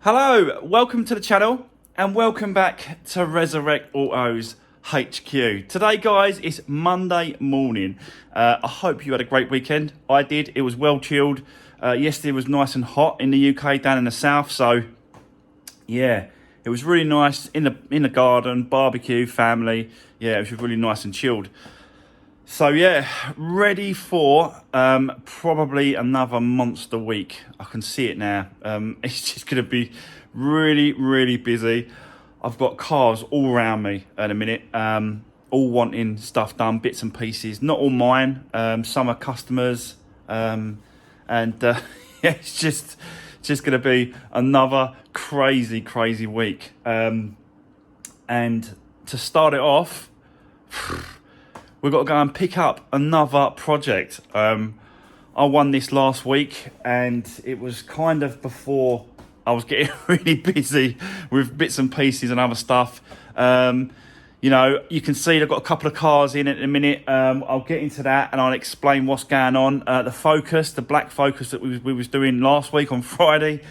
Hello, welcome to the channel and welcome back to Resurwreck Autos HQ. Today guys, it's Monday morning. I hope you had a great weekend. I did, it was well chilled. Yesterday was nice and hot in the UK down in the south, so yeah, it was really nice in the garden, barbecue, family. Yeah, it was really nice and chilled. So yeah, ready for probably another monster week. I can see it now. It's just going to be really busy. I've got cars all around me in a minute, all wanting stuff done, bits and pieces. Not all mine. Some are customers, and yeah, it's just going to be another crazy week. And to start it off, we've got to go and pick up another project. I won this last week and it was kind of before I was getting really busy with bits and pieces and other stuff. You know, you can see I've got a couple of cars in at the minute. I'll get into that and I'll explain what's going on. The Focus, the black Focus that we was doing last week on Friday,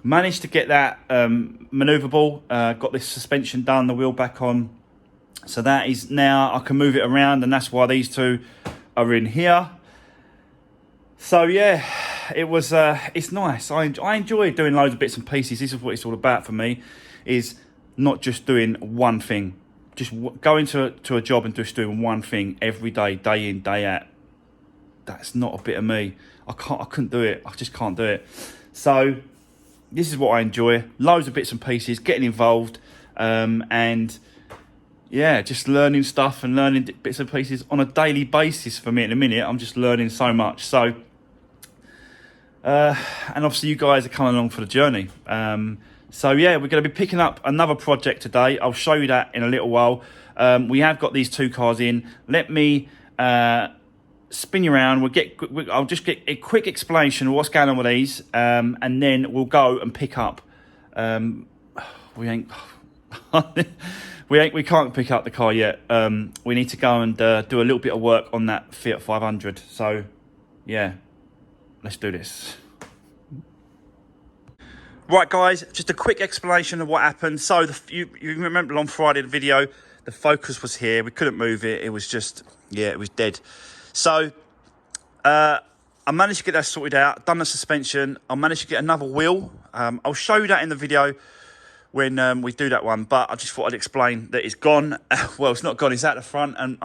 managed to get that manoeuvrable, got this suspension done, the wheel back on. So that is now, I can move it around, and that's why these two are in here. So yeah, it was, it's nice. I enjoy doing loads of bits and pieces. This is what it's all about for me, is not just doing one thing. Just going to a job and just doing one thing every day, day in, day out. That's not a bit of me. I couldn't do it. I just can't do it. So this is what I enjoy. Loads of bits and pieces, getting involved, and yeah, just learning stuff and learning bits and pieces on a daily basis. For me at the minute, I'm just learning so much. So, and obviously you guys are coming along for the journey. So yeah, we're going to be picking up another project today. I'll show you that in a little while. We have got these two cars in. Let me spin you around. I'll just get a quick explanation of what's going on with these, and then we'll go and pick up. We can't pick up the car yet. We need to go and do a little bit of work on that Fiat 500. So, yeah, let's do this. Right, guys, just a quick explanation of what happened. So, you remember on Friday the video, the Focus was here. We couldn't move it. It was just, yeah, it was dead. So, I managed to get that sorted out, done the suspension. I managed to get another wheel. I'll show you that in the video when we do that one, but I just thought I'd explain that it's gone. Well, it's not gone, it's out the front, and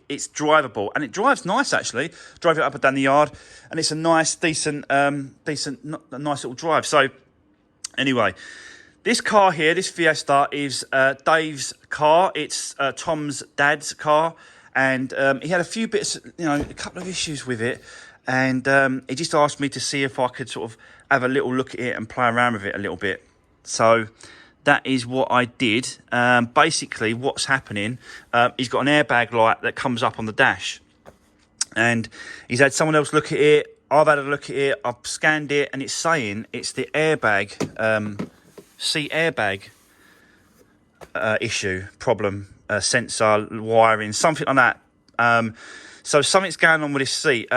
it's drivable, and it drives nice actually. Drove it up and down the yard, and it's a nice, decent, nice little drive. So anyway, this car here, this Fiesta, is Dave's car. It's Tom's dad's car, and he had a few bits, you know, a couple of issues with it, and he just asked me to see if I could sort of have a little look at it and play around with it a little bit. So that is what I did. Basically, what's happening, he's got an airbag light that comes up on the dash. And he's had someone else look at it. I've had a look at it. I've scanned it. And it's saying it's the airbag, seat airbag issue, problem, sensor, wiring, something like that. So something's going on with this seat.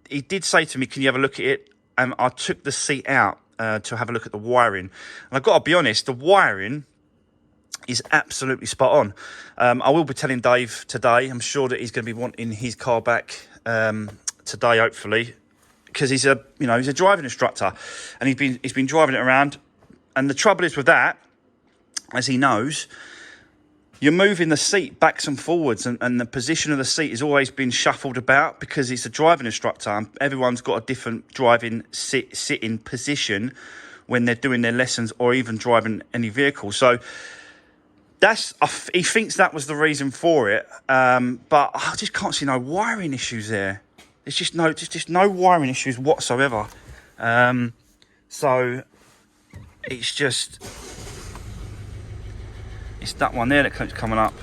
He did say to me, can you have a look at it? And I took the seat out to have a look at the wiring, and I've got to be honest, the wiring is absolutely spot on. I will be telling Dave today. I'm sure that he's going to be wanting his car back today, hopefully, because he's a driving instructor, and he's been driving it around. And the trouble is with that, as he knows, you're moving the seat backs and forwards, and the position of the seat has always been shuffled about because it's a driving instructor. And everyone's got a different driving sitting position when they're doing their lessons or even driving any vehicle. So he thinks that was the reason for it, but I just can't see no wiring issues there. There's just no wiring issues whatsoever. So it's that one there that keeps coming up.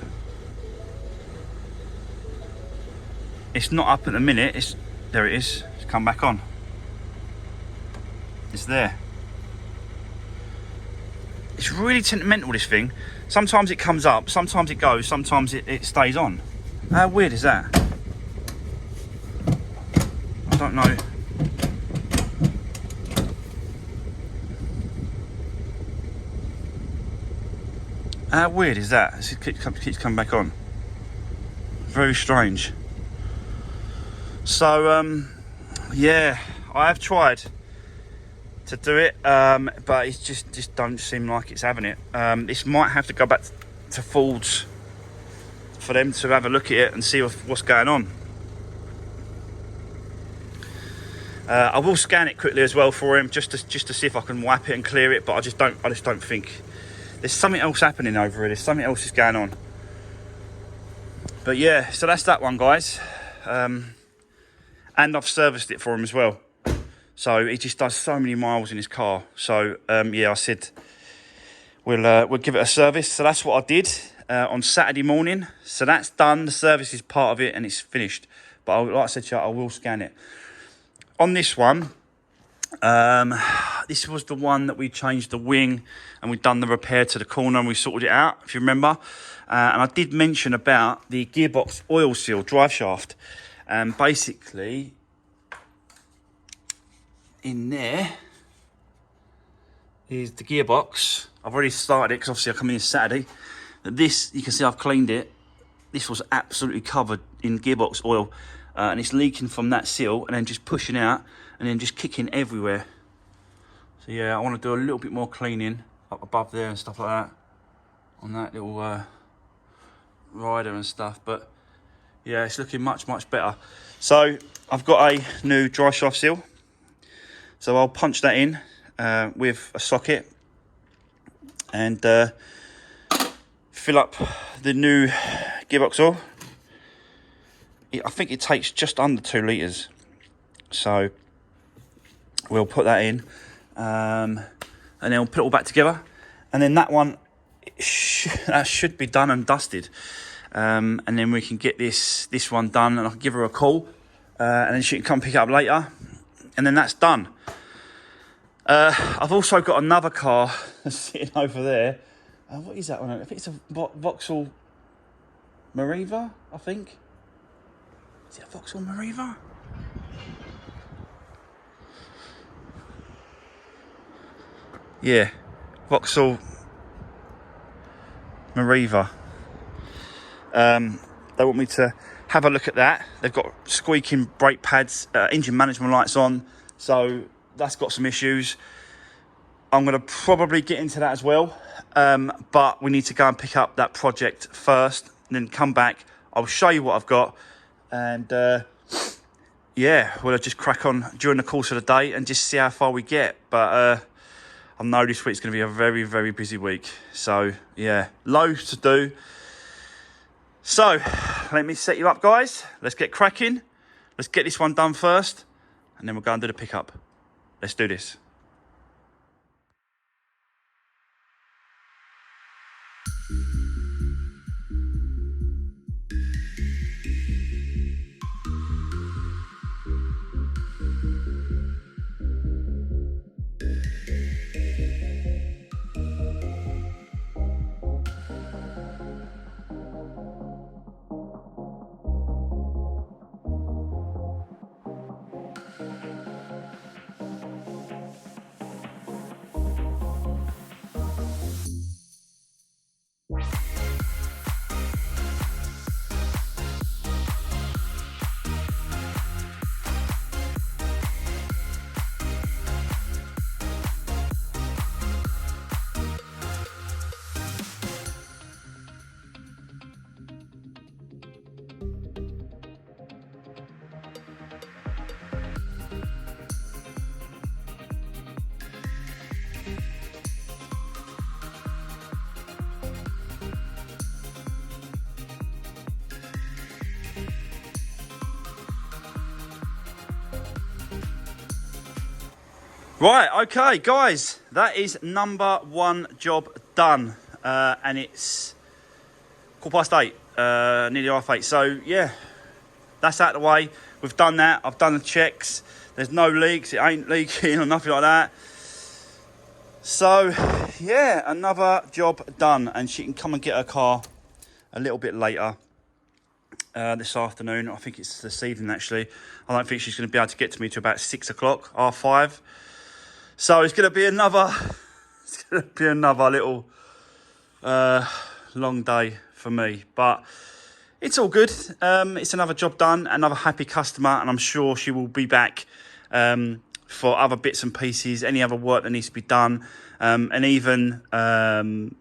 It's not up at the minute. There it is. It's come back on. It's there. It's really temperamental, this thing. Sometimes it comes up, sometimes it goes, sometimes it stays on. How weird is that? I don't know. How weird is that? It keeps coming back on. Very strange. So, yeah, I have tried to do it, but it just don't seem like it's having it. This might have to go back to Ford's for them to have a look at it and see what's going on. I will scan it quickly as well for him, just to see if I can wipe it and clear it. But I just don't think there's something else happening over here. There's something else is going on. But yeah, so that's that one, guys. And I've serviced it for him as well. So he just does so many miles in his car. So yeah, I said we'll give it a service. So that's what I did on Saturday morning. So that's done. The service is part of it and it's finished. But like I said to you, I will scan it. On this one, this was the one that we changed the wing and we've done the repair to the corner and we sorted it out, if you remember. And I did mention about the gearbox oil seal drive shaft. And basically, in there is the gearbox. I've already started it because obviously I come in Saturday. This, you can see I've cleaned it. This was absolutely covered in gearbox oil. And it's leaking from that seal and then just pushing out and then just kicking everywhere. So yeah, I want to do a little bit more cleaning up above there and stuff like that on that little rider and stuff. But yeah, it's looking much better. So I've got a new dry shaft seal. So I'll punch that in with a socket and fill up the new gearbox oil. I think it takes just under 2 litres. So we'll put that in and then we'll put it all back together. And then that one, that should be done and dusted. And then we can get this one done and I can give her a call. And then she can come pick it up later. And then that's done. I've also got another car sitting over there. What is that one? I think it's a Vauxhall Mariva, I think. Is it a Vauxhall Mariva? Yeah, Vauxhall Mariva. They want me to have a look at that. They've got squeaking brake pads, engine management lights on, so that's got some issues. I'm going to probably get into that as well, but we need to go and pick up that project first and then come back. I'll show you what I've got. And yeah, we'll just crack on during the course of the day and just see how far we get. But I know this week's going to be a very busy week. So yeah, loads to do. So let me set you up, guys. Let's get cracking. Let's get this one done first and then we'll go and do the pickup. Let's do this. Right, okay, guys, that is number one job done, and it's 8:15, nearly 8:30. So yeah, that's out of the way. We've done that. I've done the checks. There's no leaks. It ain't leaking or nothing like that. So yeah, another job done, and she can come and get her car a little bit later this afternoon. I think it's this evening actually. I don't think she's going to be able to get to me till about 6 o'clock, 5:30. So it's going to be another little long day for me, but it's all good. It's another job done, another happy customer, and I'm sure she will be back for other bits and pieces, any other work that needs to be done, and even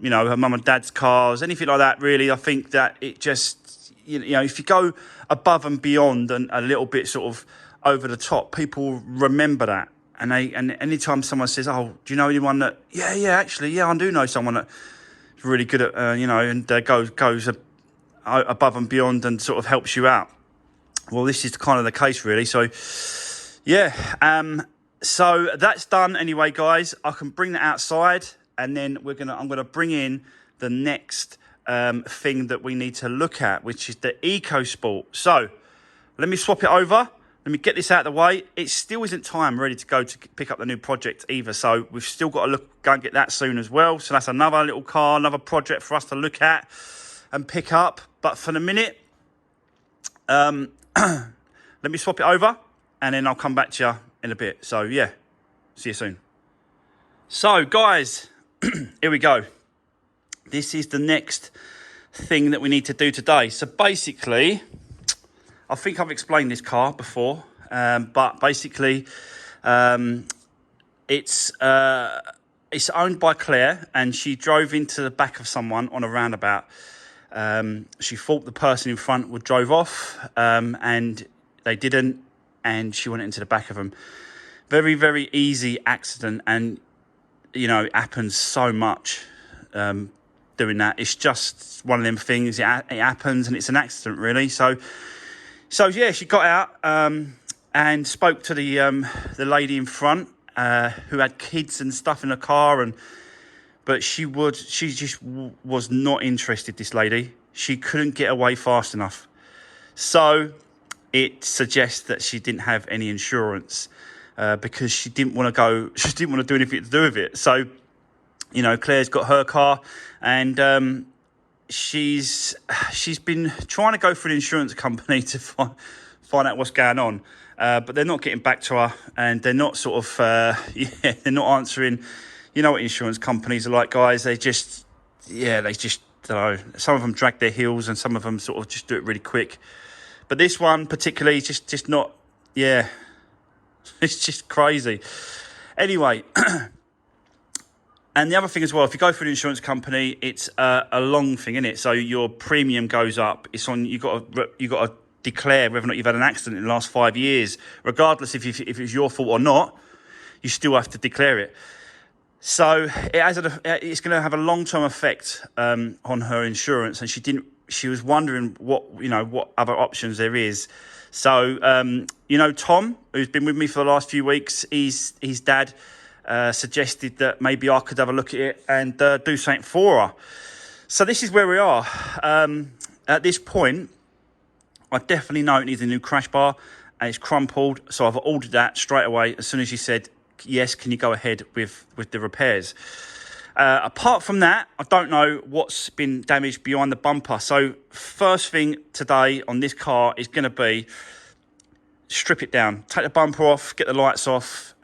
you know, her mum and dad's cars, anything like that. Really, I think that it just, you know, if you go above and beyond and a little bit sort of over the top, people remember that. And anytime someone says, "Oh, do you know anyone that?" Actually, I do know someone that's really good at, you know, and goes above and beyond and sort of helps you out. Well, this is kind of the case, really. So, yeah. So that's done anyway, guys. I can bring that outside, and then I'm gonna bring in the next thing that we need to look at, which is the EcoSport. So let me swap it over. Let me get this out of the way. It still isn't time ready to go to pick up the new project either. So we've still got to go and get that soon as well. So that's another little car, another project for us to look at and pick up. But for the minute, let me swap it over, and then I'll come back to you in a bit. So yeah, see you soon. So guys, here we go. This is the next thing that we need to do today. So basically, I think I've explained this car before, but basically, it's owned by Claire, and she drove into the back of someone on a roundabout. She thought the person in front would drive off, and they didn't, and she went into the back of them. Very, very easy accident, and you know, it happens so much doing that. It's just one of them things. It happens, and it's an accident, really. So yeah, she got out and spoke to the lady in front who had kids and stuff in the car, but she just was not interested. This lady, she couldn't get away fast enough, so it suggests that she didn't have any insurance because she didn't want to go. She didn't want to do anything to do with it. So, you know, Claire's got her car, and she's been trying to go for an insurance company to find out what's going on, but they're not getting back to her, and they're not sort of they're not answering. You know what insurance companies are like, guys. They just don't know. Some of them drag their heels, and some of them sort of just do it really quick. But this one particularly is just not. Yeah, it's just crazy. Anyway. And the other thing as well, if you go for an insurance company, it's a long thing, isn't it? So your premium goes up. It's on. You got to declare whether or not you've had an accident in the last 5 years, regardless if it's your fault or not. You still have to declare it. So it's going to have a long-term effect on her insurance, and she was wondering what other options there is. So you know, Tom, who's been with me for the last few weeks, his dad suggested that maybe I could have a look at it and do something for her. So this is where we are. At this point, I definitely know it needs a new crash bar, and it's crumpled. So I've ordered that straight away as soon as she said, yes, can you go ahead with the repairs? Apart from that, I don't know what's been damaged behind the bumper. So first thing today on this car is going to be strip it down, take the bumper off, get the lights off,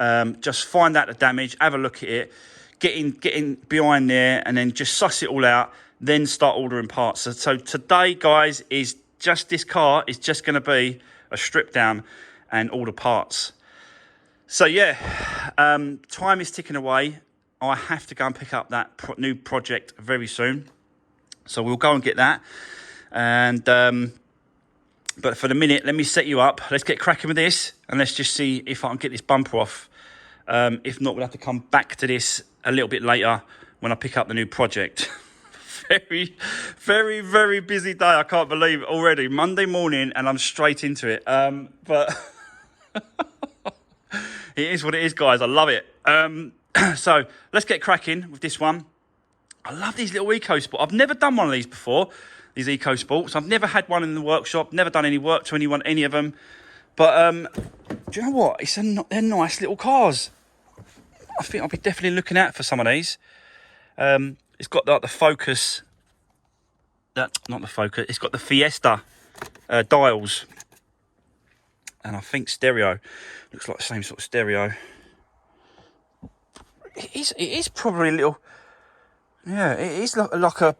just find out the damage, have a look at it, get in behind there, and then just suss it all out, then start ordering parts. So today, guys, this car is just going to be a strip down and all the parts. So yeah, time is ticking away. I have to go and pick up that new project very soon. So we'll go and get that. And but for the minute, let me set you up. Let's get cracking with this, and let's just see if I can get this bumper off. If not, we'll have to come back to this a little bit later when I pick up the new project. Very, very, very busy day. I can't believe it already. Monday morning, and I'm straight into it. But it is what it is, guys. I love it. So let's get cracking with this one. I love these little EcoSport. I've never done one of these before. These EcoSports. I've never had one in the workshop. Never done any work to any of them. But do you know what? They're nice little cars. I think I'll be definitely looking out for some of these. It's got like the Focus. Not the Focus. It's got the Fiesta dials, and I think stereo. Looks like the same sort of stereo. It is probably a little. Yeah, it is like a...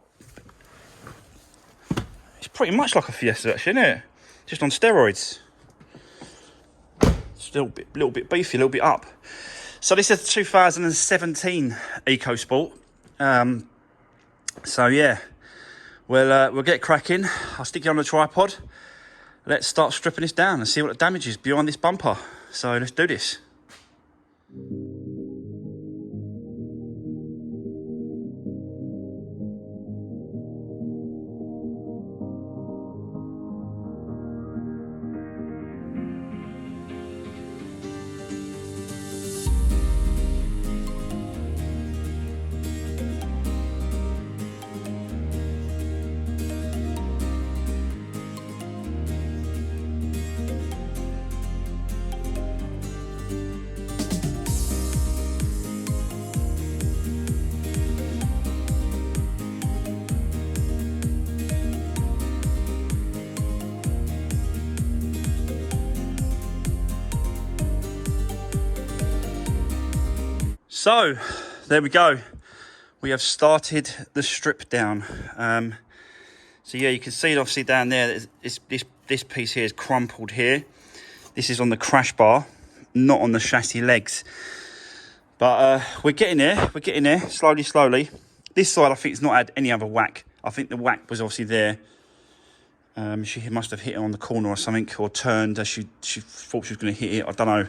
It's pretty much like a Fiesta, actually, isn't it? Just on steroids. It's a little bit beefy, a little bit up. So this is the 2017 EcoSport. So yeah, we'll get cracking. I'll stick it on the tripod. Let's start stripping this down and see what the damage is behind this bumper. So let's do this. So there we go. We have started the strip down. So yeah, you can see it obviously down there. This piece here is crumpled here. This is on the crash bar, not on the chassis legs. But we're getting there. We're getting there slowly. This side I think it's not had any other whack. I think the whack was obviously there. She must have hit it on the corner or something, or turned as she thought she was going to hit it. I don't know.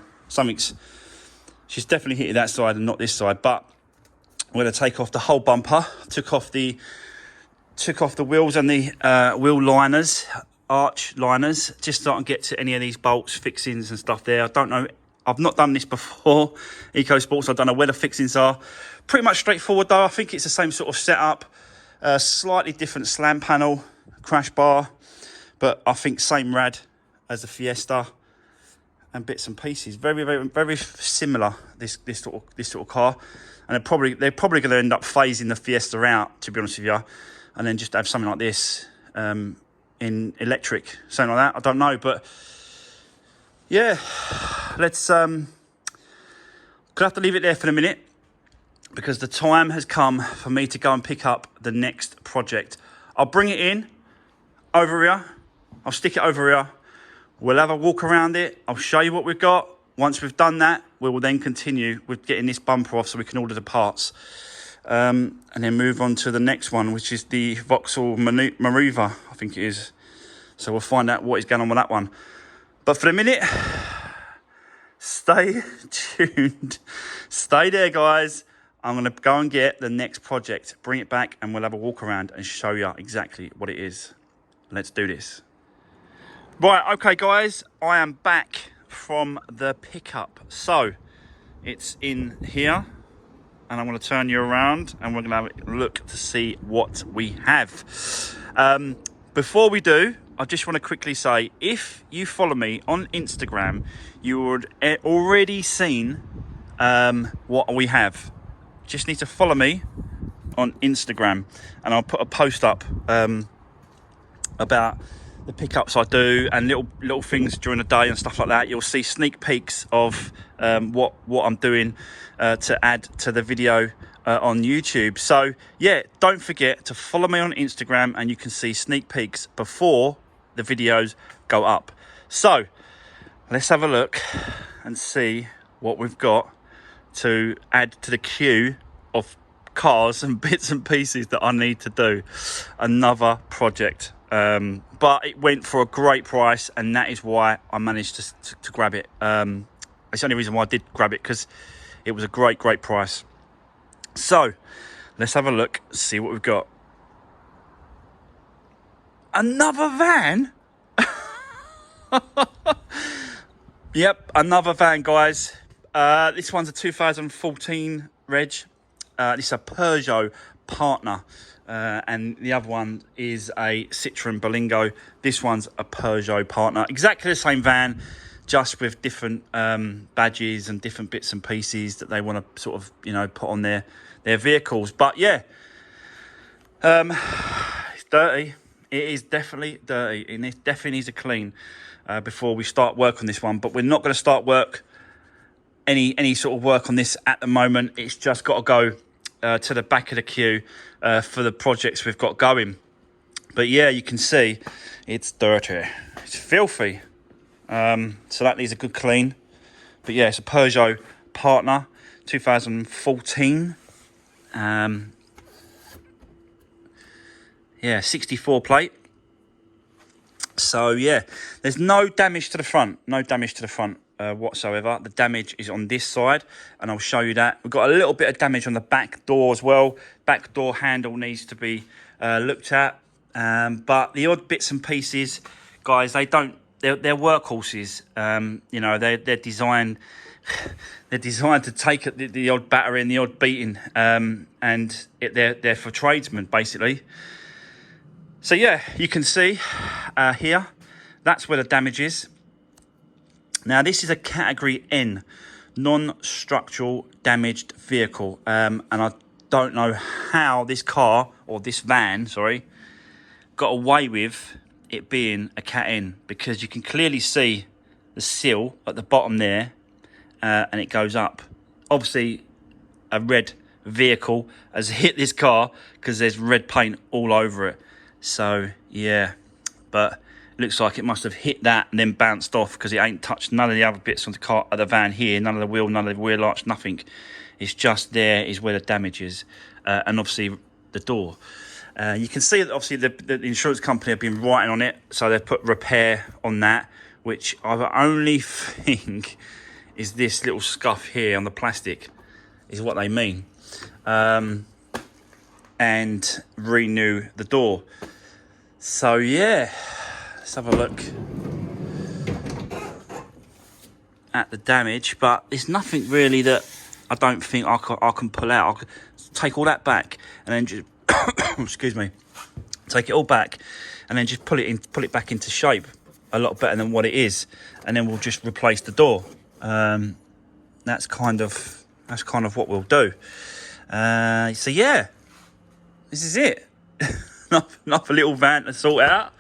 She's definitely hit it that side and not this side. But we're going to take off the whole bumper. Took off the wheels and the wheel liners, arch liners, just so I can get to any of these bolts, fixings and stuff there. I don't know. I've not done this before, EcoSport, so I don't know where the fixings are. Pretty much straightforward though. I think it's the same sort of setup. Slightly different slam panel, crash bar, but I think same rad as the Fiesta. And bits and pieces, very similar. This sort of car, and they're probably going to end up phasing the Fiesta out, to be honest with you, and then just have something like this in electric, something like that. I don't know, but yeah, let's. Gonna have to leave it there for a minute because the time has come for me to go and pick up the next project. I'll bring it in over here. I'll stick it over here. We'll have a walk around it. I'll show you what we've got. Once we've done that, we will then continue with getting this bumper off so we can order the parts. And then move on to the next one, which is the Vauxhall Maroova, I think it is. So we'll find out what is going on with that one. But for the minute, stay tuned. Stay there, guys. I'm going to go and get the next project, bring it back, and we'll have a walk around and show you exactly what it is. Let's do this. Right, okay guys, I am back from the pickup. So, it's in here, and I'm going to turn you around, and we're going to have a look to see what we have. Before we do, I just want to quickly say, if you follow me on Instagram, you would already seen what we have. Just need to follow me on Instagram, and I'll put a post up about the pickups I do and little things during the day and stuff like that. You'll see sneak peeks of what I'm doing to add to the video on YouTube. So yeah, don't forget to follow me on Instagram, and you can see sneak peeks before the videos go up. So let's have a look and see what we've got to add to the queue of cars and bits and pieces that I need to do. Another project. But it went for a great price, and that is why I managed to grab it. It's the only reason why I did grab it, because it was a great price. So let's have a look, see what we've got. Another van. Yep, another van, guys. This one's a 2014 reg. This is a Peugeot Partner. And the other one is a Citroen Berlingo. This one's a Peugeot Partner. Exactly the same van, just with different badges and different bits and pieces that they want to sort of, put on their vehicles. But yeah, it's dirty. It is definitely dirty, and it definitely needs a clean before we start work on this one. But we're not going to start work, any sort of work on this at the moment. It's just got to go to the back of the queue for the projects we've got going. But yeah, you can see it's dirty, it's filthy. So that needs a good clean. But yeah, it's a Peugeot Partner 2014. Yeah, 64 plate. So yeah, there's no damage to the front, whatsoever. The damage is on this side, and I'll show you that. We've got a little bit of damage on the back door as well. Back door handle needs to be looked at, but the odd bits and pieces, guys, they're workhorses. You know, they're designed to take the odd battering, the odd beating, and they're for tradesmen basically. So yeah, you can see here, that's where the damage is. Now this is a category N, non-structural damaged vehicle. And I don't know how this car, or this van, sorry, got away with it being a Cat N, because you can clearly see the sill at the bottom there, and it goes up. Obviously, a red vehicle has hit this car because there's red paint all over it. So yeah, but it looks like it must have hit that and then bounced off, because it ain't touched none of the other bits on the car, of the van here, none of the wheel, none of the wheel arch, nothing. It's just there is where the damage is, and obviously the door. You can see that obviously the insurance company have been writing on it, so they've put repair on that, which I only think is this little scuff here on the plastic is what they mean. And renew the door. So yeah, let's have a look at the damage, but there's nothing really that I don't think I can pull out. I can take all that back and then just excuse me, take it all back and then just pull it back into shape a lot better than what it is, and then we'll just replace the door. That's kind of what we'll do. So yeah, this is it. Not a little van to sort out.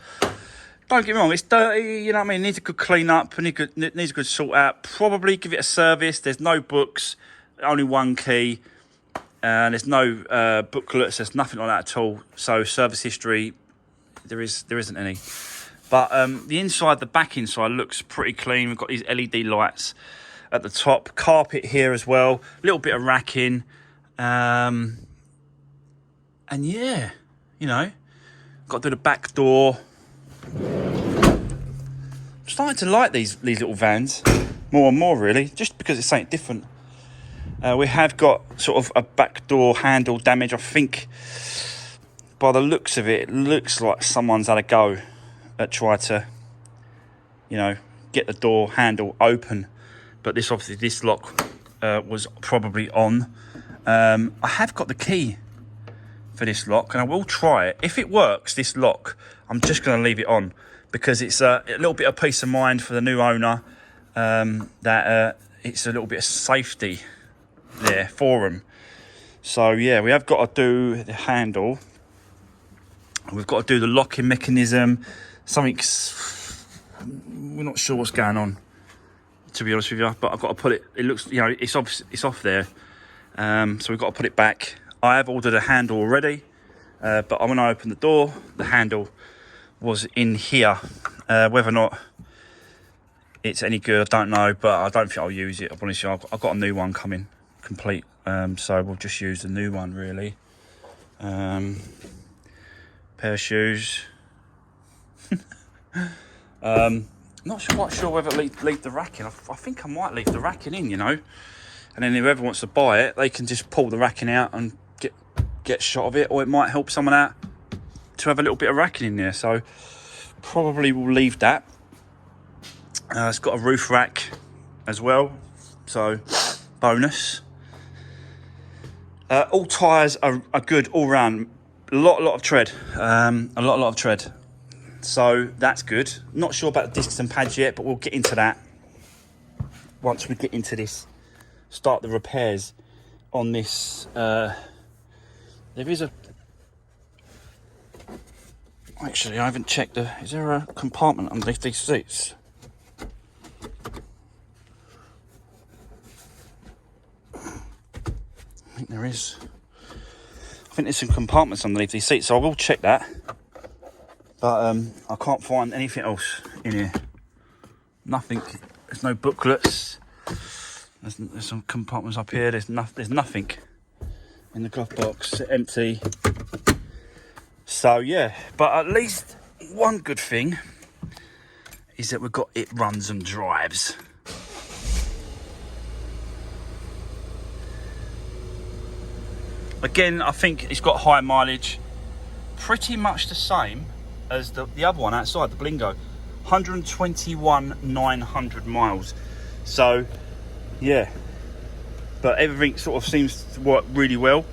Don't get me wrong, it's dirty, you know what I mean? It needs a good clean up, needs a good sort out. Probably give it a service. There's no books, only one key. There's no booklets, there's nothing like that at all. So service history, there isn't any. But the inside, the back inside looks pretty clean. We've got these LED lights at the top, carpet here as well, a little bit of racking. And yeah, you know, got to do the back door. I'm starting to like these little vans more and more, really, just because it's something different. We have got sort of a back door handle damage. I think by the looks of it, it looks like someone's had a go at trying to, you know, get the door handle open. But this lock was probably on. I have got the key for this lock, and I will try it. If it works, this lock, I'm just going to leave it on, because it's a little bit of peace of mind for the new owner, that it's a little bit of safety there for them. So yeah, we have got to do the handle. We've got to do the locking mechanism. We're not sure what's going on, to be honest with you, but I've got to put it. It looks, you know, it's off there. So we've got to put it back. I have ordered a handle already, but when I opened the door, the handle was in here. Whether or not it's any good, I don't know, but I don't think I'll use it. I'll be honest with you, I've got a new one coming, complete. So we'll just use the new one, really. Pair of shoes. Not quite sure whether leave the racking. I think I might leave the racking in, you know. And then whoever wants to buy it, they can just pull the racking out and get a shot of it, or it might help someone out to have a little bit of racking in there. So probably we'll leave that. It's got a roof rack as well, so bonus. All tyres are good all round. A lot of tread. A lot of tread. So that's good. Not sure about the discs and pads yet, but we'll get into that once we get into this. Start the repairs on this. There is a. Actually, I haven't checked. Is there a compartment underneath these seats? I think there is. think there's some compartments underneath these seats, so I will check that. But I can't find anything else in here. Nothing. There's no booklets. There's some compartments up here. There's nothing in the glove box. It's empty. So yeah, but at least one good thing is that we've got it runs and drives. Again, I think it's got high mileage, pretty much the same as the other one outside, the Blingo. 121,900 miles. So yeah, but everything sort of seems to work really well.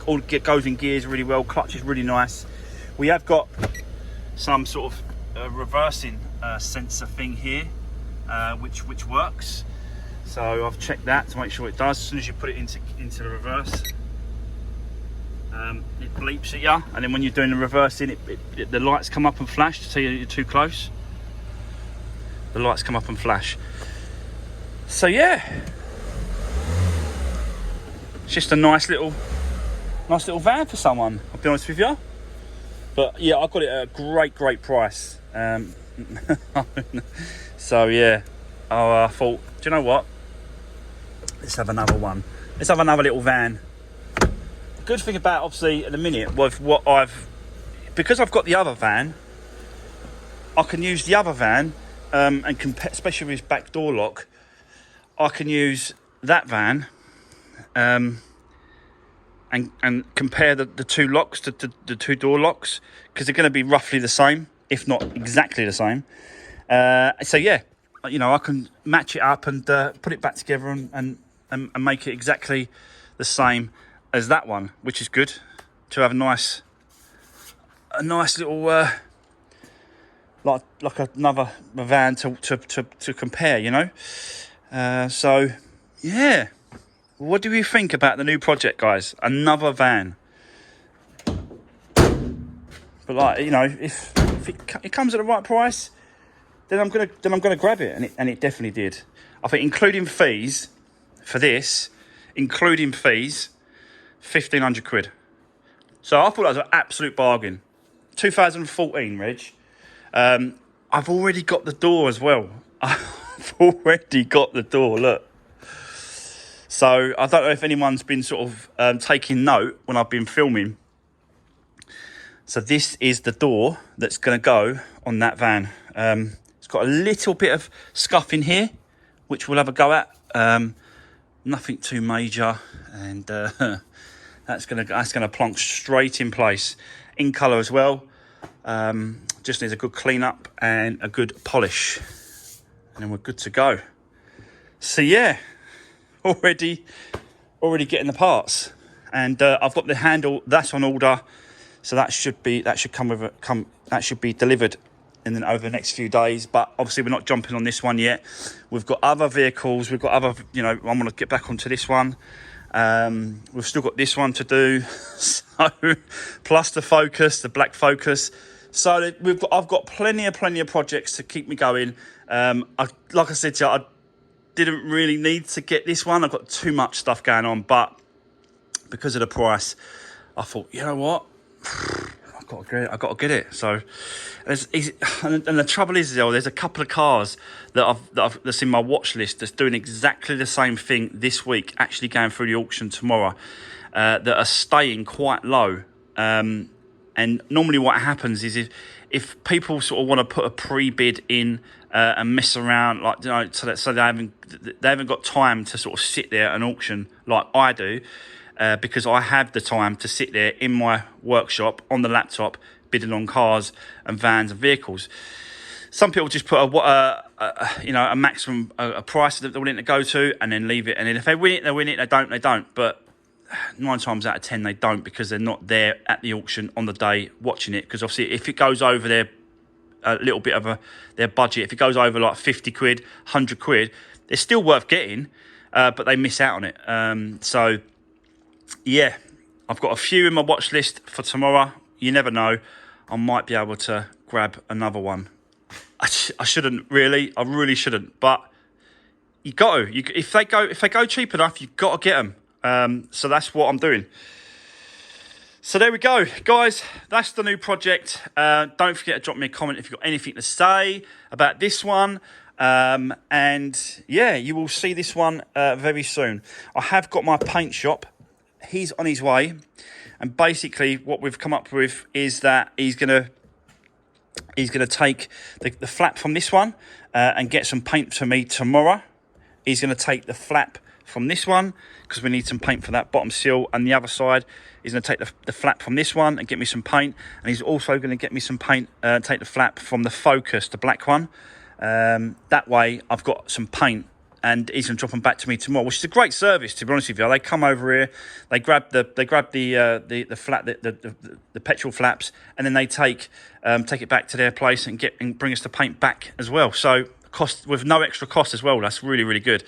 All goes in gears really well. Clutch is really nice. We have got some sort of reversing sensor thing here, which works. So I've checked that to make sure it does. As soon as you put it into the reverse, it bleeps at you, and then when you're doing the reversing, the lights come up and flash to tell you you're too close. The lights come up and flash. So yeah, it's just a nice little van for someone, I'll be honest with you. But yeah, I got it at a great price. So yeah, I thought, do you know what? Let's have another one. Let's have another little van. Good thing about, obviously, at the minute, with because I've got the other van, I can use the other van and compare, especially with its back door lock. I can use that van and compare the two locks, the two door locks, because they're going to be roughly the same, if not exactly the same. So yeah, you know, I can match it up and put it back together and make it exactly the same as that one, which is good to have a nice little like another van to compare, you know. So yeah, what do we think about the new project, guys? Another van. But like, you know, if it comes at the right price, then I'm gonna grab it, and it definitely did. I think including fees for this, 1,500 quid. So I thought that was an absolute bargain. 2014, Reg. I've already got the door as well. I've already got the door, look. So I don't know if anyone's been sort of taking note when I've been filming. So this is the door that's going to go on that van. It's got a little bit of scuff in here, which we'll have a go at. Nothing too major, and that's gonna plonk straight in place. In colour as well. Just needs a good clean up and a good polish, and then we're good to go. So yeah, already getting the parts, and I've got the handle that's on order, so that should be delivered over the next few days. But obviously we're not jumping on this one yet. We've got other vehicles, we've got other, you know, I'm going to get back onto this one. We've still got this one to do, so plus the Focus, the black Focus. So I've got plenty of projects to keep me going. Like I said to you, I didn't really need to get this one. I've got too much stuff going on, but because of the price, I thought, you know what, I've got to get it. So, and the trouble is, though, there's a couple of cars that's in my watch list that's doing exactly the same thing this week, actually going through the auction tomorrow, that are staying quite low. And normally what happens is if people sort of want to put a pre-bid in and mess around, like, you know, so they haven't got time to sort of sit there and auction like I do, because I have the time to sit there in my workshop on the laptop bidding on cars and vans and vehicles. Some people just put a maximum price that they're willing to go to and then leave it. And then if they win it, they win it. They don't. But 9 times out of 10, they don't, because they're not there at the auction on the day watching it. Because obviously, if it goes over a little bit of their budget, if it goes over like 50 quid, 100 quid, it's still worth getting, but they miss out on it. So yeah, I've got a few in my watch list for tomorrow. You never know, I might be able to grab another one. I shouldn't really. I really shouldn't. But you got to. If they go cheap enough, you've got to get them. So that's what I'm doing. So there we go, guys. That's the new project. Don't forget to drop me a comment if you've got anything to say about this one. And yeah, you will see this one very soon. I have got my paint shop. He's on his way. And basically what we've come up with is that he's gonna take the flap from this one and get some paint for me tomorrow. He's gonna take the flap from this one because we need some paint for that bottom sill, and the other side he's going to take the flap from this one and get me some paint, and he's also going to get me some paint, take the flap from the Focus, the black one. That way I've got some paint, and he's going to drop them back to me tomorrow, which is a great service, to be honest with you. They come over here, they grab the flat, the petrol flaps, and then they take it back to their place and bring us the paint back as well. So cost with no extra cost as well. That's really, really good.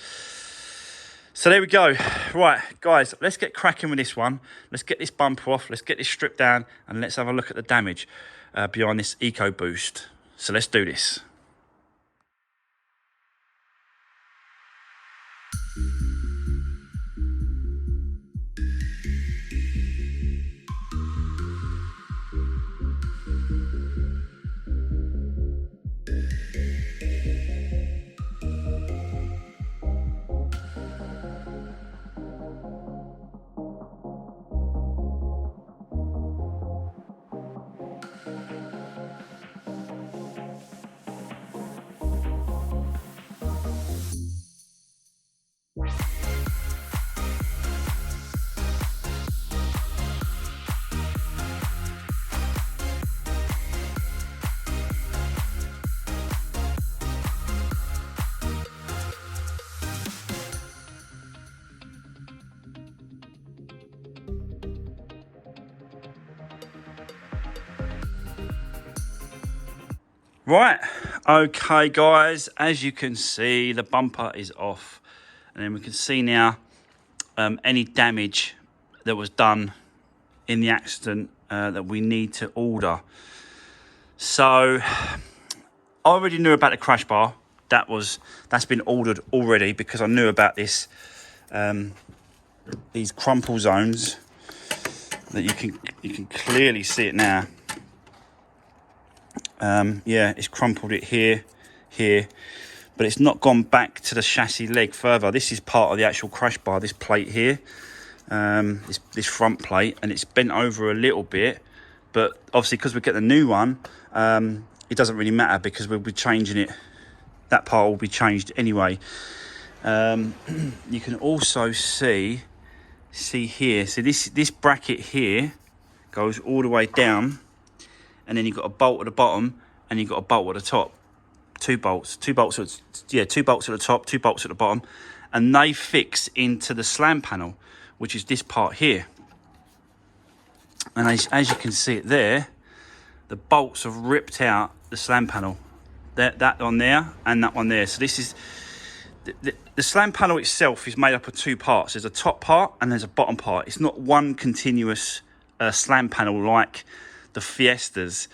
So there we go. Right, guys, let's get cracking with this one. Let's get this bumper off. Let's get this stripped down, and let's have a look at the damage behind this EcoBoost. So let's do this. Right, okay guys, as you can see, the bumper is off, and then we can see now any damage that was done in the accident that we need to order. So I already knew about the crash bar. That's been ordered already because I knew about this, these crumple zones that you can clearly see it now. Yeah, it's crumpled it here, but it's not gone back to the chassis leg further. This is part of the actual crash bar, this plate here, this front plate, and it's bent over a little bit, but obviously because we get the new one, it doesn't really matter because we'll be changing it. That part will be changed anyway. You can also see here, so this bracket here goes all the way down, and then you've got a bolt at the bottom and you've got a bolt at the top. Two bolts at the top, 2 bolts at the bottom, and they fix into the slam panel, which is this part here. And as you can see it there, the bolts have ripped out the slam panel. That one there and that one there. So this is the slam panel itself is made up of 2 parts. There's a top part and there's a bottom part. It's not one continuous slam panel like the Fiestas.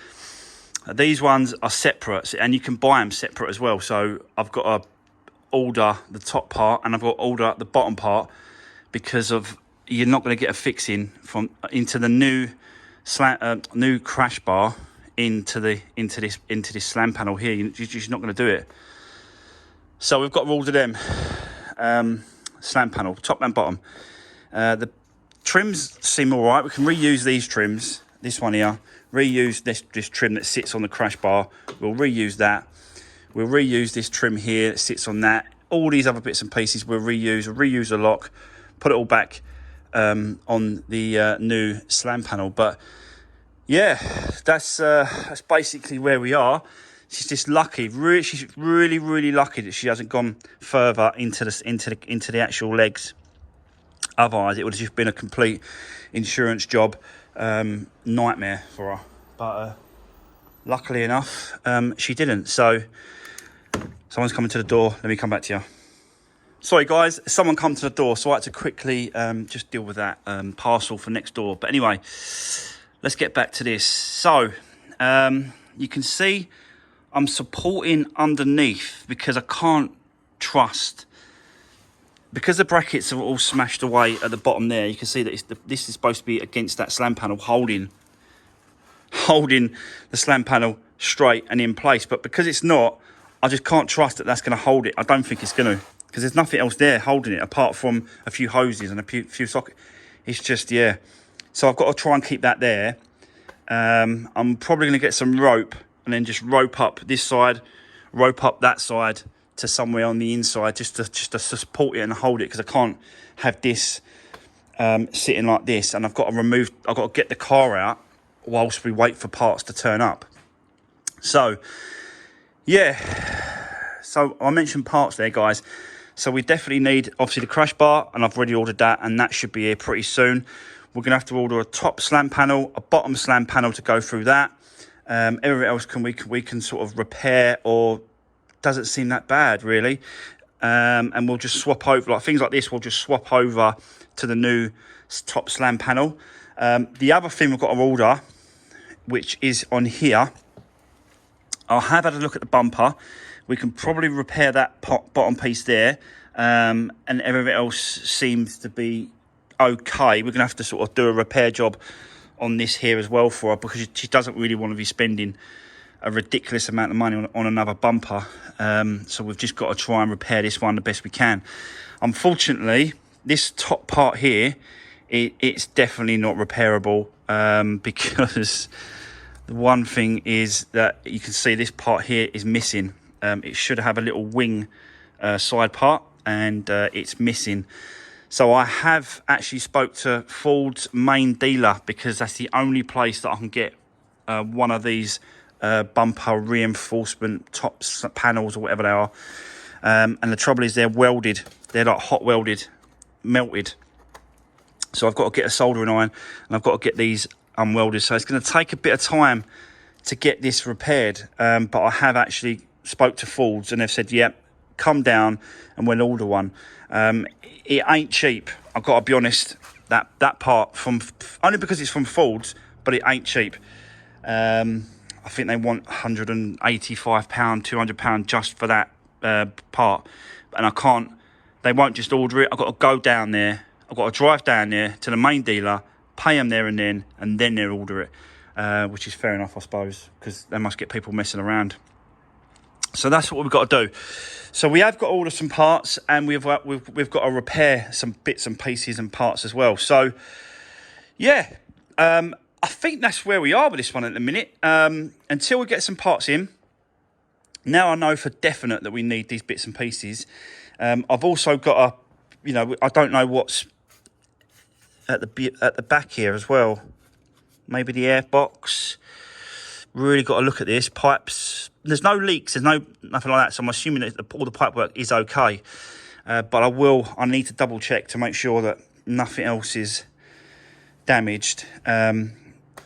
These ones are separate, and you can buy them separate as well. So I've got to order the top part and I've got to order the bottom part because of you're not going to get a fixing from into the new new crash bar into this slam panel here. You're just not going to do it. So we've got to order them slam panel, top and bottom. The trims seem all right. We can reuse these trims. This one here, reuse this trim that sits on the crash bar. We'll reuse that. We'll reuse this trim here that sits on that. All these other bits and pieces we'll reuse. We'll reuse the lock, put it all back on the new slam panel. But yeah, that's basically where we are. She's just lucky. She's really lucky that she hasn't gone further into the actual legs. Otherwise, it would have just been a complete insurance job nightmare for her. But luckily enough, she didn't. So someone's coming to the door. Let me come back to you. Sorry guys, someone come to the door, so I had to quickly just deal with that parcel for next door. But anyway, let's get back to this. So you can see I'm supporting underneath because I can't trust because the brackets are all smashed away at the bottom there, you can see that this is supposed to be against that slam panel, holding the slam panel straight and in place. But because it's not, I just can't trust that that's going to hold it. I don't think it's going to, because there's nothing else there holding it apart from a few hoses and a few sockets. It's just, yeah. So I've got to try and keep that there. I'm probably going to get some rope and then just rope up this side, rope up that side to somewhere on the inside, just to support it and hold it, because I can't have this sitting like this. And I've got to get the car out whilst we wait for parts to turn up. So yeah, so I mentioned parts there, guys. So we definitely need, obviously, the crash bar, and I've already ordered that, and that should be here pretty soon. We're going to have to order a top slam panel, a bottom slam panel to go through that. Everything else we can sort of repair, or doesn't seem that bad, really. And we'll just swap over, like things like this, we'll just swap over to the new top slam panel. The other thing we've got to order, which is on here, I have had a look at the bumper. We can probably repair that bottom piece there, and everything else seems to be okay. We're gonna have to sort of do a repair job on this here as well for her, because she doesn't really want to be spending a ridiculous amount of money on another bumper. So we've just got to try and repair this one the best we can. Unfortunately, this top part here, it's definitely not repairable, because the one thing is that you can see this part here is missing. It should have a little wing side part, and it's missing. So I have actually spoke to Ford's main dealer, because that's the only place that I can get one of these bumper reinforcement top panels, or whatever they are. And the trouble is, they're welded. They're like hot welded, melted. So I've got to get a soldering iron, and I've got to get these unwelded. So it's going to take a bit of time to get this repaired. But I have actually spoke to Ford's, and they've said, yep, come down and we'll order one. It ain't cheap, I've got to be honest, that part, from only because it's from Ford's, but it ain't cheap. I think they want £185, £200 just for that part, and I can't, they won't just order it. I've got to go down there, I've got to drive down there to the main dealer, pay them there and then they'll order it, which is fair enough, I suppose, because they must get people messing around. So that's what we've got to do. So we have got to order some parts, and we've got to repair some bits and pieces and parts as well. So yeah, I think that's where we are with this one at the minute. Until we get some parts in. Now I know for definite that we need these bits and pieces. I've also got I don't know what's at the back here as well. Maybe the air box. Really got to look at this. Pipes. There's no leaks. There's nothing like that. So I'm assuming that all the pipe work is okay. But I need to double check to make sure that nothing else is damaged. Yeah,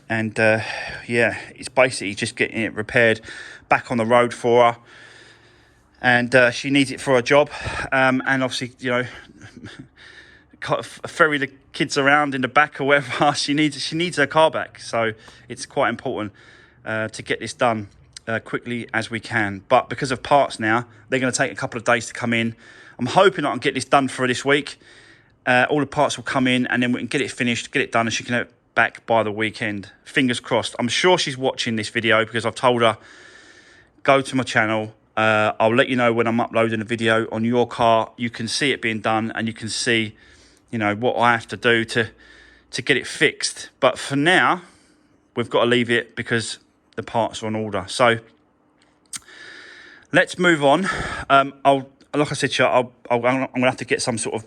it's basically just getting it repaired, back on the road for her. And she needs it for her job. And obviously, ferry the kids around in the back or whatever. She needs her car back. So it's quite important to get this done quickly as we can. But because of parts now, they're going to take a couple of days to come in. I'm hoping I can get this done for this week. All the parts will come in, and then we can get it finished, get it done, and she can have it back by the weekend. Fingers crossed. I'm sure she's watching this video, because I've told her, go to my channel. I'll let you know when I'm uploading a video on your car. You can see it being done, and you can see, what I have to do to get it fixed. But for now, we've got to leave it because the parts are on order. So let's move on. Like I said, I'm going to have to get some sort of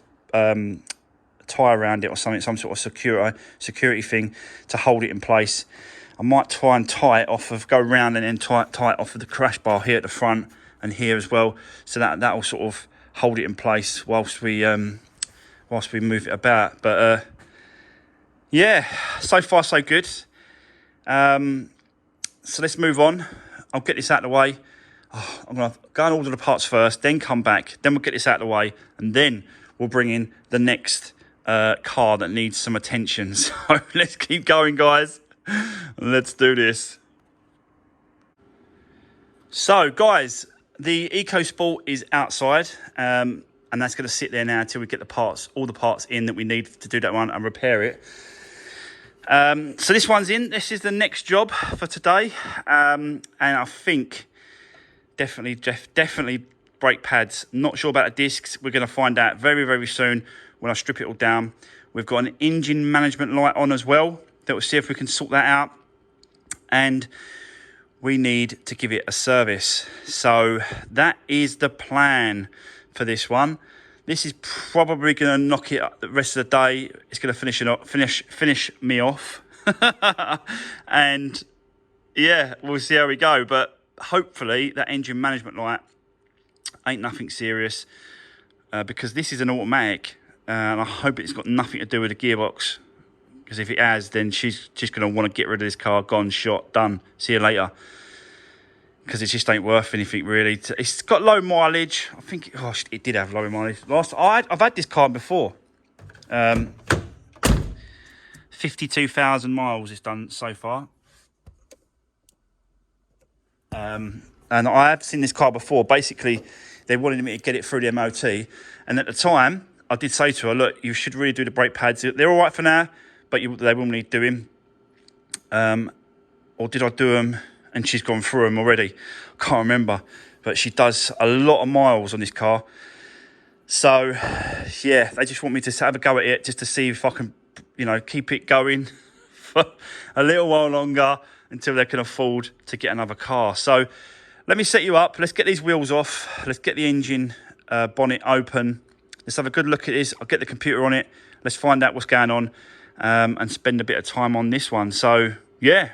tie around it or something, some sort of security thing to hold it in place. I might try and tie it off go around and then tie it off of the crash bar here at the front and here as well, so that will sort of hold it in place whilst we move it about. But yeah, so far so good. So let's move on. I'll get this out of the way. I'm going to go and order the parts first, then come back, then we'll get this out of the way, and then we'll bring in the next car that needs some attention. So let's keep going, guys. Let's do this. So, guys, the EcoSport is outside, and and that's going to sit there now until we get the parts, all the parts in that we need to do that one and repair it. So this one's in. This is the next job for today, and I think definitely brake pads. Not sure about the discs. We're going to find out very, very soon when I strip it all down. We've got an engine management light on as well. That will see if we can sort that out, and we need to give it a service. So that is the plan for this one. This is probably going to knock it up the rest of the day. It's going to finish me off. And yeah, we'll see how we go. But hopefully that engine management light ain't nothing serious, because this is an automatic, and I hope it's got nothing to do with the gearbox. Because if it has, then she's going to want to get rid of this car. Gone, shot, done. See you later. Because it just ain't worth anything, really. It's got low mileage. I think it did have low mileage. I've had this car before. 52,000 miles it's done so far. And I have seen this car before. Basically, they wanted me to get it through the MOT. And at the time, I did say to her, look, you should really do the brake pads. They're all right for now, but they will need doing. Or did I do them? And she's gone through them already. Can't remember. But she does a lot of miles on this car. So, yeah, they just want me to have a go at it just to see if I can, keep it going for a little while longer until they can afford to get another car. So, let me set you up. Let's get these wheels off. Let's get the engine bonnet open. Let's have a good look at this. I'll get the computer on it. Let's find out what's going on and spend a bit of time on this one. So, yeah,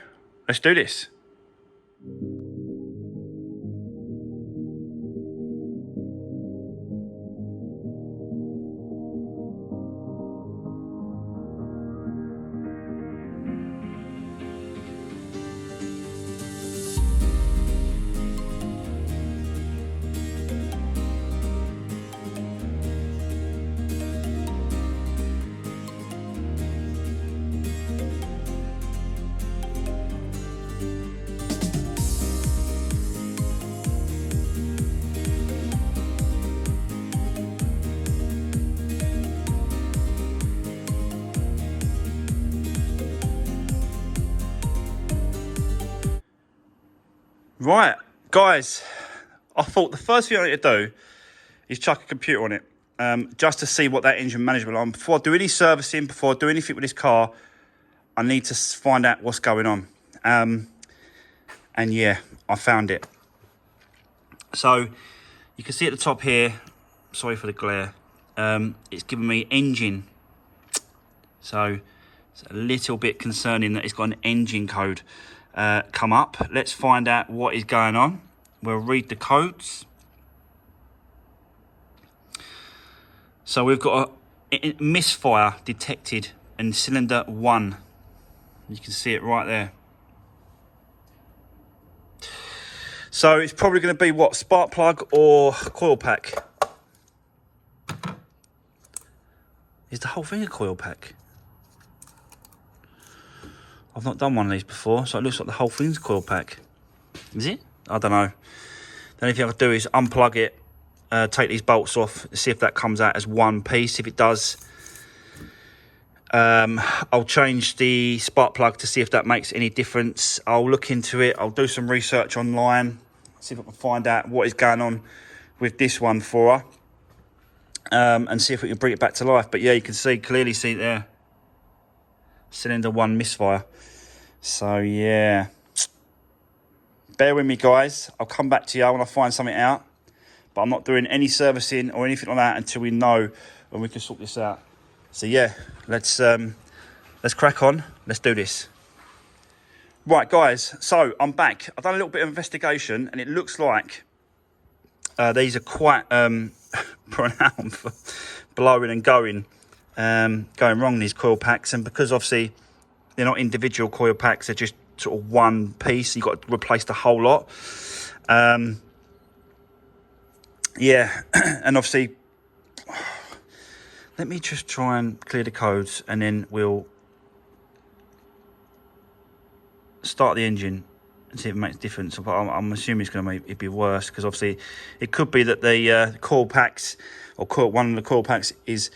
let's do this. Right, guys, I thought the first thing I need to do is chuck a computer on it, just to see what that engine management on. Before I do any servicing, before I do anything with this car, I need to find out what's going on. And yeah, I found it. So you can see at the top here, sorry for the glare, it's giving me engine. So it's a little bit concerning that it's got an engine code come up. Let's find out what is going on. We'll read the codes. So we've got a misfire detected in cylinder 1. You can see it right there. So it's probably going to be what, spark plug or coil pack? Is the whole thing a coil pack? I've not done one of these before, so it looks like the whole thing's a coil pack. Is it? I don't know. The only thing I can do is unplug it, take these bolts off, see if that comes out as one piece. If it does, I'll change the spark plug to see if that makes any difference. I'll look into it. I'll do some research online, see if I can find out what is going on with this one for her, and see if we can bring it back to life. But yeah, you can clearly see there, cylinder 1 misfire. So yeah, bear with me, guys. I'll come back to you when I find something out, but I'm not doing any servicing or anything like that until we know when we can sort this out. So yeah, let's crack on. Let's do this. Right, guys, so I'm back. I've done a little bit of investigation, and it looks like these are quite renowned for blowing and going wrong, these coil packs. And because obviously they're not individual coil packs, they're just sort of one piece, you've got to replace the whole lot. Yeah, and obviously, let me just try and clear the codes, and then we'll start the engine see if it makes a difference. But I'm assuming it's going to make it be worse, because obviously it could be that the coil packs, or one of the coil packs is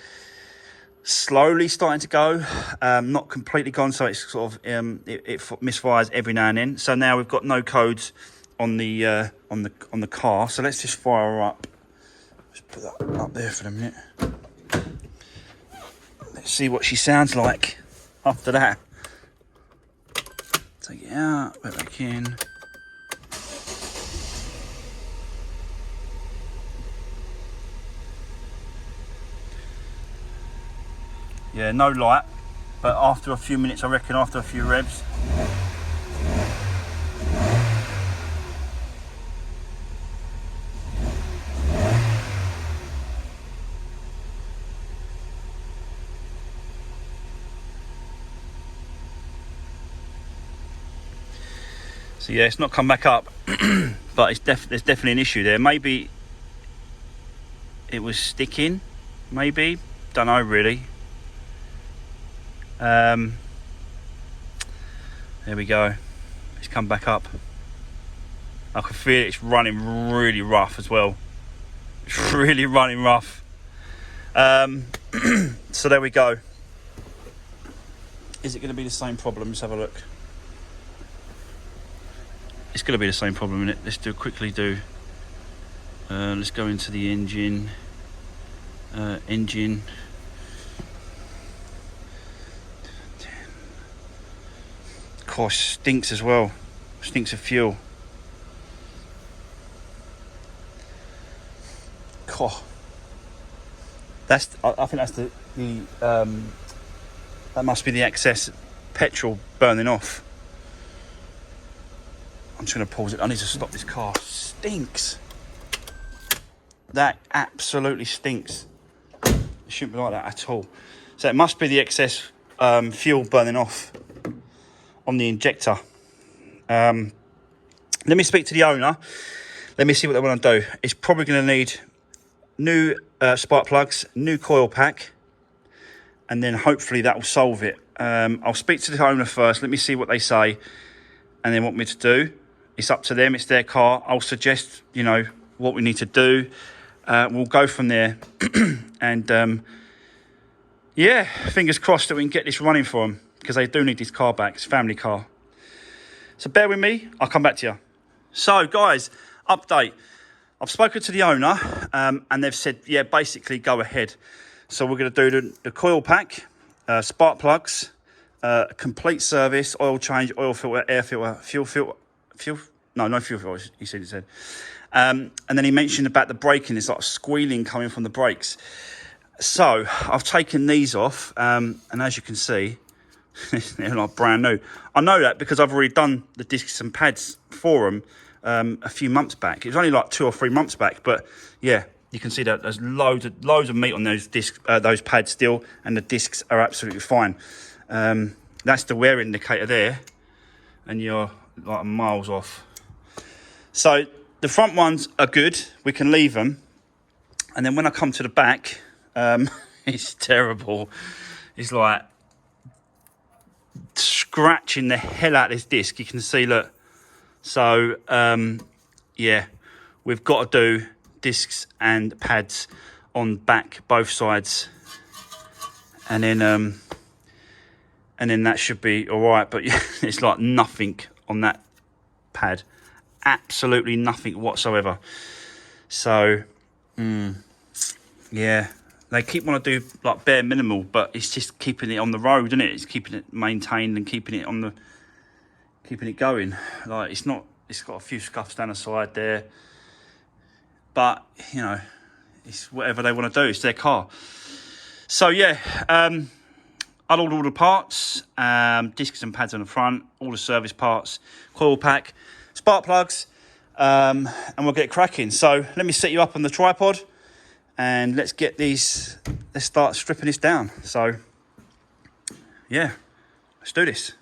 slowly starting to go, not completely gone, so it's sort of it misfires every now and then. So now we've got no codes on the car. So let's just fire her up. Just put that up there for a minute. Let's see what she sounds like after that. Take it out, put it back in. Yeah, no light, but after a few minutes, I reckon, after a few revs. So yeah, it's not come back up, but there's definitely an issue there. Maybe it was sticking, maybe, don't know really. There we go, it's come back up. I can feel it's running really rough as well. It's really running rough. So there we go. Is it going to be the same problem? Let's have a look. It's going to be the same problem, innit? Let's quickly do. Let's go into the engine. Engine. Of course, stinks as well. Stinks of fuel. Oh. I think that's the that must be the excess petrol burning off. I'm just going to pause it. I need to stop this car. Stinks. That absolutely stinks. It shouldn't be like that at all. So it must be the excess fuel burning off on the injector. Let me speak to the owner. Let me see what they want to do. It's probably going to need new spark plugs, new coil pack, and then hopefully that will solve it. I'll speak to the owner first. Let me see what they say and then what me to do. It's up to them. It's their car. I'll suggest, what we need to do. We'll go from there. And, yeah, fingers crossed that we can get this running for them, because they do need this car back. It's a family car. So bear with me. I'll come back to you. So, guys, update. I've spoken to the owner, and they've said, yeah, basically go ahead. So we're going to do the coil pack, spark plugs, complete service, oil change, oil filter, air filter, fuel filter. No fuel filter, he said. And then he mentioned about the braking. There's like squealing coming from the brakes. So I've taken these off, and as you can see, they're like brand new. I know that because I've already done the discs and pads for them a few months back. It was only like 2 or 3 months back, but yeah, you can see that there's loads of meat on those discs, those pads still, and the discs are absolutely fine. That's the wear indicator there, and you're like miles off. So the front ones are good. We can leave them, and then when I come to the back, it's terrible. It's like scratching the hell out of this disc. You can see, look. So yeah, we've got to do discs and pads on back both sides, and then that should be all right. But yeah, it's like nothing on that pad, absolutely nothing whatsoever. So yeah, they keep wanting to do like bare minimal, but it's just keeping it on the road, isn't it? It's keeping it maintained and keeping it going. Like it's got a few scuffs down the side there, but it's whatever they want to do. It's their car. So yeah, I'll order all the parts, discs and pads on the front, all the service parts, coil pack, spark plugs, and we'll get cracking. So let me set you up on the tripod, and let's start stripping this down. So yeah, let's do this.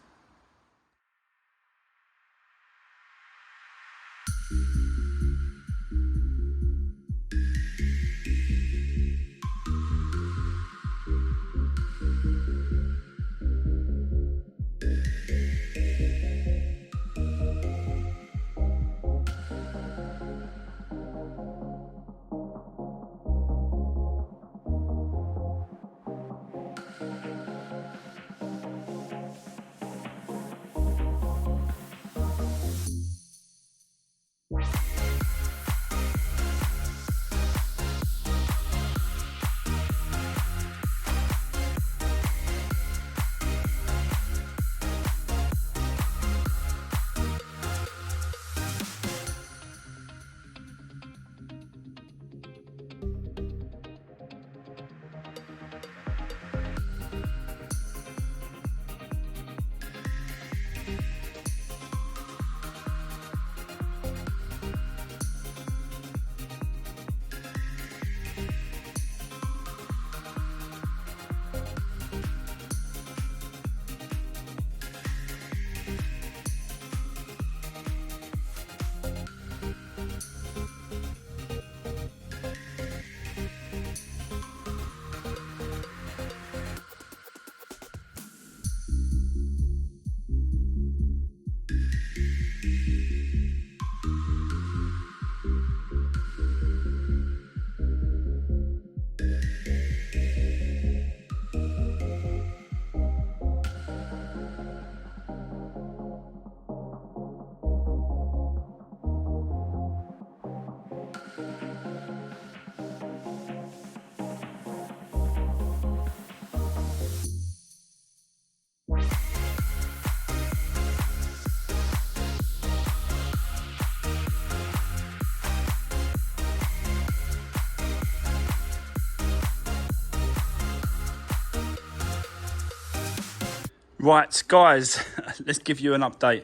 Right, guys, let's give you an update.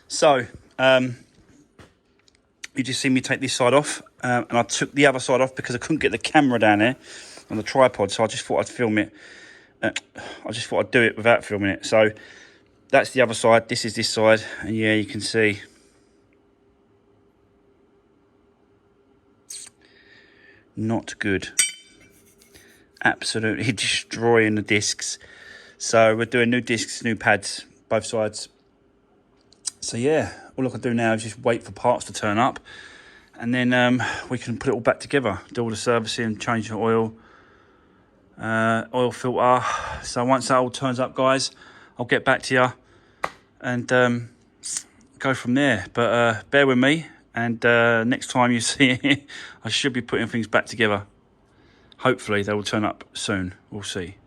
So, you just see me take this side off, and I took the other side off because I couldn't get the camera down there on the tripod, so I just thought I'd film it. I just thought I'd do it without filming it. So, that's the other side, this is this side, and yeah, you can see. Not good. Absolutely destroying the discs. So we're doing new discs, new pads, both sides. So yeah, all I can do now is just wait for parts to turn up, and then we can put it all back together, do all the servicing, change the oil filter. So once that all turns up, guys, I'll get back to you and go from there. But bear with me, and next time you see it, I should be putting things back together. Hopefully they will turn up soon. We'll see.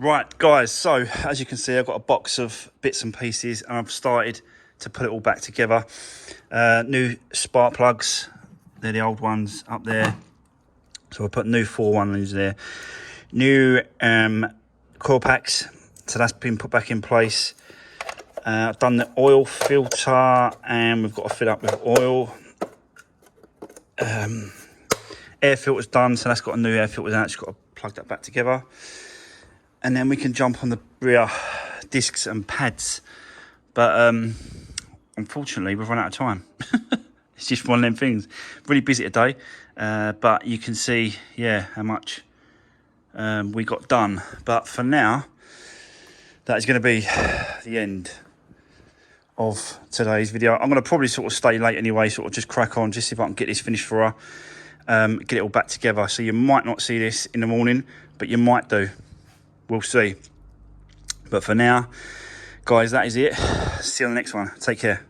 Right, guys, so as you can see, I've got a box of bits and pieces, and I've started to put it all back together. New spark plugs, they're the old ones up there. So I put new 4-1s there. New coil packs, so that's been put back in place. I've done the oil filter, and we've got to fill up with oil. Air filter's done, so that's got a new air filter down. Just got to plug that back together. And then we can jump on the rear discs and pads. But unfortunately, we've run out of time. It's just one of them things. Really busy today. But you can see, yeah, how much we got done. But for now, that is going to be the end of today's video. I'm going to probably sort of stay late anyway, sort of just crack on, just see if I can get this finished for her. Get it all back together. So you might not see this in the morning, but you might do. We'll see. But for now, guys, that is it. See you on the next one. Take care.